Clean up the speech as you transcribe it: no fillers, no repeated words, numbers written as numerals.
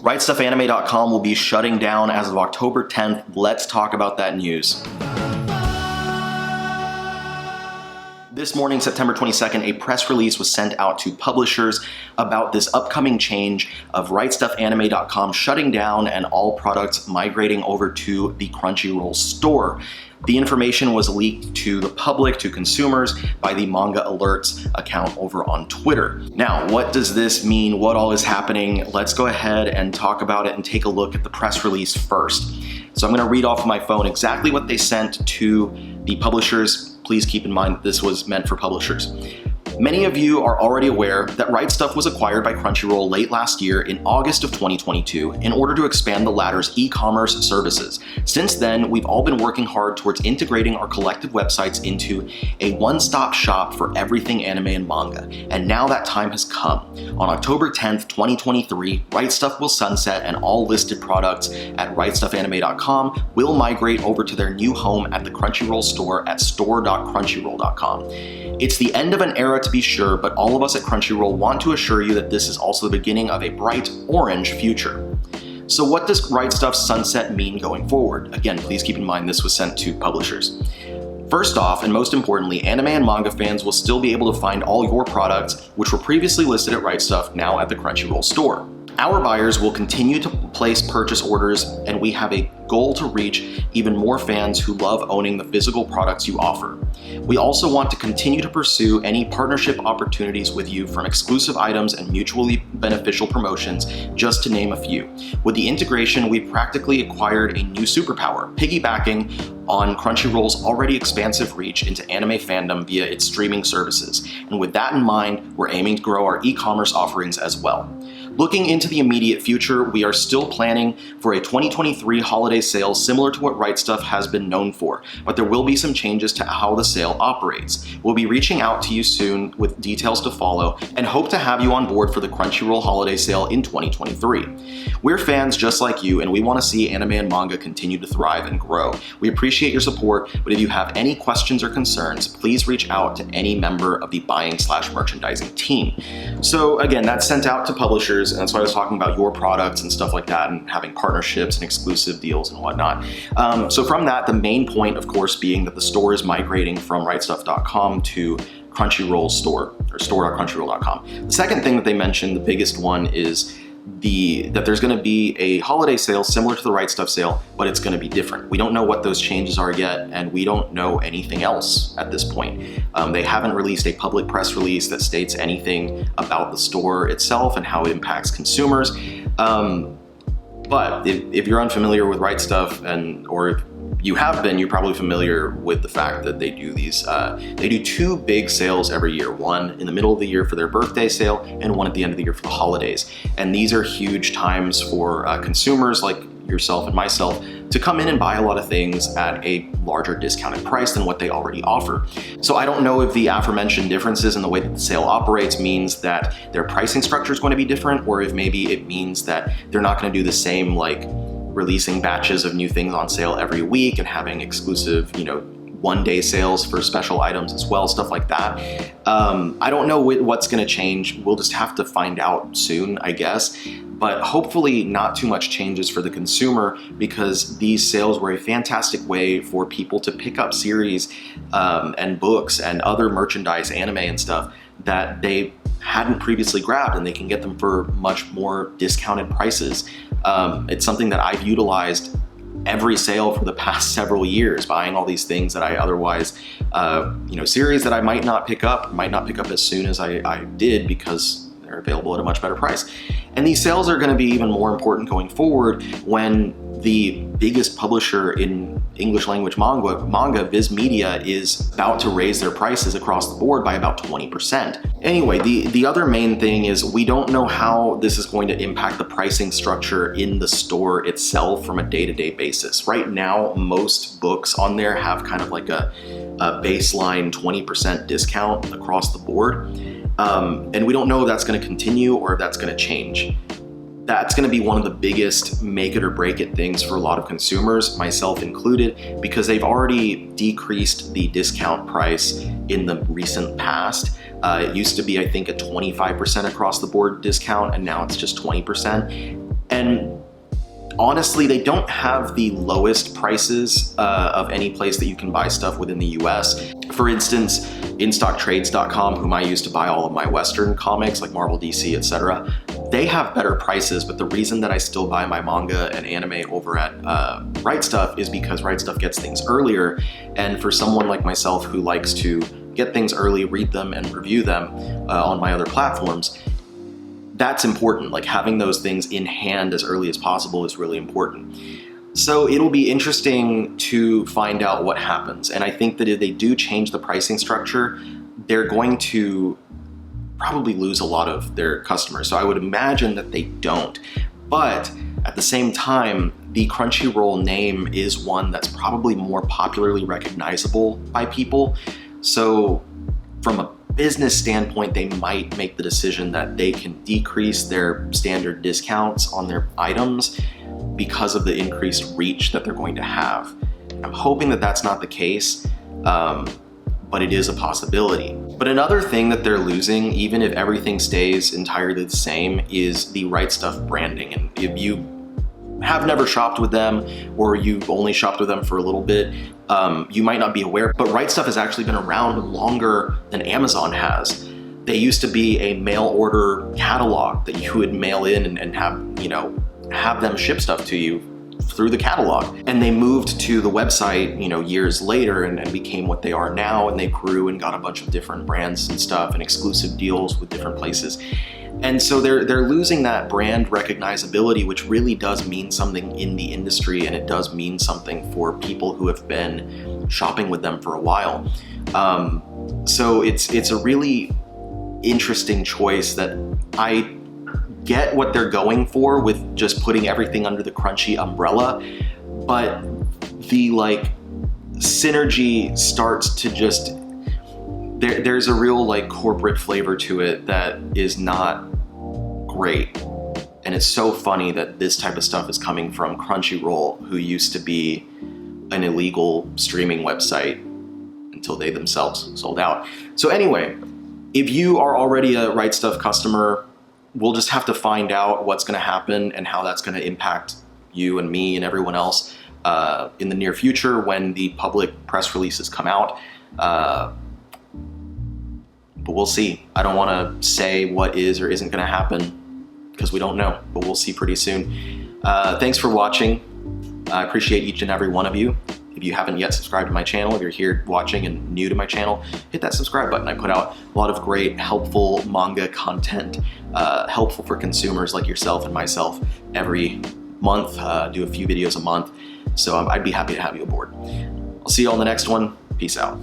RightStufAnime.com will be shutting down as of October 10th. Let's talk about that news. This morning, September 22nd, a press release was sent out to publishers about this upcoming change of RightStufAnime.com shutting down and all products migrating over to the Crunchyroll store. The information was leaked to the public, to consumers, by the Manga Alerts account over on Twitter. Now, what does this mean? What all is happening? Let's go ahead and talk about it and take a look at the press release first. So I'm going to read off my phone exactly what they sent to the publishers. Please keep in mind that this was meant for publishers. Many of you are already aware that RightStuf was acquired by Crunchyroll late last year in August of 2022 in order to expand the latter's e-commerce services. Since then, we've all been working hard towards integrating our collective websites into a one-stop shop for everything anime and manga, and now that time has come. On October 10th, 2023, RightStuf will sunset and all listed products at RightStufAnime.com will migrate over to their new home at the Crunchyroll store at store.crunchyroll.com. It's the end of an era to be sure, but all of us at Crunchyroll want to assure you that this is also the beginning of a bright orange future. So what does RightStuf sunset mean going forward? Again, please keep in mind this was sent to publishers. First off, and most importantly, anime and manga fans will still be able to find all your products, which were previously listed at RightStuf, now at the Crunchyroll store. Our buyers will continue to place purchase orders, and we have a goal to reach even more fans who love owning the physical products you offer. We also want to continue to pursue any partnership opportunities with you, from exclusive items and mutually beneficial promotions, just to name a few. With the integration, we've practically acquired a new superpower, piggybacking on Crunchyroll's already expansive reach into anime fandom via its streaming services. And with that in mind, we're aiming to grow our e-commerce offerings as well. Looking into the immediate future, we are still planning for a 2023 holiday sale similar to what RightStuf has been known for, but there will be some changes to how the sale operates. We'll be reaching out to you soon with details to follow and hope to have you on board for the Crunchyroll holiday sale in 2023. We're fans just like you, and we want to see anime and manga continue to thrive and grow. We appreciate your support, but if you have any questions or concerns, please reach out to any member of the buying/merchandising team. So again, that's sent out to publishers, and that's why I was talking about your products and stuff like that, and having partnerships and exclusive deals and whatnot. So from that, the main point, of course, being that the store is migrating from RightStuf.com to Crunchyroll store, or store.crunchyroll.com. The second thing that they mentioned, the biggest one, is that there's going to be a holiday sale similar to the RightStuf sale, but it's going to be different. We don't know what those changes are yet, and we don't know anything else at this point. They haven't released a public press release that states anything about the store itself and how it impacts consumers. But if you're unfamiliar with RightStuf, or if you have been, you're probably familiar with the fact that they do these, they do two big sales every year, one in the middle of the year for their birthday sale and one at the end of the year for the holidays. And these are huge times for consumers like yourself and myself to come in and buy a lot of things at a larger discounted price than what they already offer. So I don't know if the aforementioned differences in the way that the sale operates means that their pricing structure is going to be different, or if maybe it means that they're not going to do the same, like releasing batches of new things on sale every week and having exclusive, one-day sales for special items as well, stuff like that. I don't know what's going to change. We'll just have to find out soon, I guess. But hopefully not too much changes for the consumer, because these sales were a fantastic way for people to pick up series and books and other merchandise, anime and stuff, that they hadn't previously grabbed, and they can get them for much more discounted prices. It's something that I've utilized every sale for the past several years, buying all these things that I otherwise, series that I might not pick up as soon as I did, because they're available at a much better price. And these sales are going to be even more important going forward when the biggest publisher in English language manga, Viz Media, is about to raise their prices across the board by about 20%. Anyway, the other main thing is we don't know how this is going to impact the pricing structure in the store itself from a day-to-day basis. Right now, most books on there have kind of like a baseline 20% discount across the board. And we don't know if that's going to continue or if that's going to change. That's going to be one of the biggest make it or break it things for a lot of consumers, myself included, because they've already decreased the discount price in the recent past. It used to be, I think, a 25% across the board discount, and now it's just 20%. And honestly, they don't have the lowest prices of any place that you can buy stuff within the US. For instance, InStockTrades.com, whom I use to buy all of my Western comics like Marvel, DC, etc., they have better prices, but the reason that I still buy my manga and anime over at RightStuf is because RightStuf gets things earlier, and for someone like myself who likes to get things early, read them, and review them on my other platforms, that's important. Like, having those things in hand as early as possible is really important. So it'll be interesting to find out what happens. And I think that if they do change the pricing structure, they're going to probably lose a lot of their customers. So I would imagine that they don't. But at the same time, the Crunchyroll name is one that's probably more popularly recognizable by people. So from a business standpoint, they might make the decision that they can decrease their standard discounts on their items because of the increased reach that they're going to have. I'm hoping that that's not the case, but it is a possibility. But another thing that they're losing, even if everything stays entirely the same, is the RightStuf branding. And if you have never shopped with them, or you've only shopped with them for a little bit, you might not be aware, but RightStuf has actually been around longer than Amazon has. They used to be a mail order catalog that you would mail in and have them ship stuff to you through the catalog. And they moved to the website, years later and became what they are now. And they grew and got a bunch of different brands and stuff and exclusive deals with different places. And so they're losing that brand recognizability, which really does mean something in the industry, and it does mean something for people who have been shopping with them for a while. So it's a really interesting choice that I get what they're going for with just putting everything under the Crunchy umbrella, but the synergy starts to just, there's a real corporate flavor to it that is not great. And it's so funny that this type of stuff is coming from Crunchyroll, who used to be an illegal streaming website until they themselves sold out. So anyway, if you are already a RightStuf customer, we'll just have to find out what's going to happen and how that's going to impact you and me and everyone else in the near future when the public press releases come out. But we'll see. I don't want to say what is or isn't going to happen because we don't know, but we'll see pretty soon. Thanks for watching. I appreciate each and every one of you. If you haven't yet subscribed to my channel, if you're here watching and new to my channel, hit that subscribe button. I put out a lot of great, helpful manga content, helpful for consumers like yourself and myself every month. Do a few videos a month. So I'd be happy to have you aboard. I'll see you on the next one. Peace out.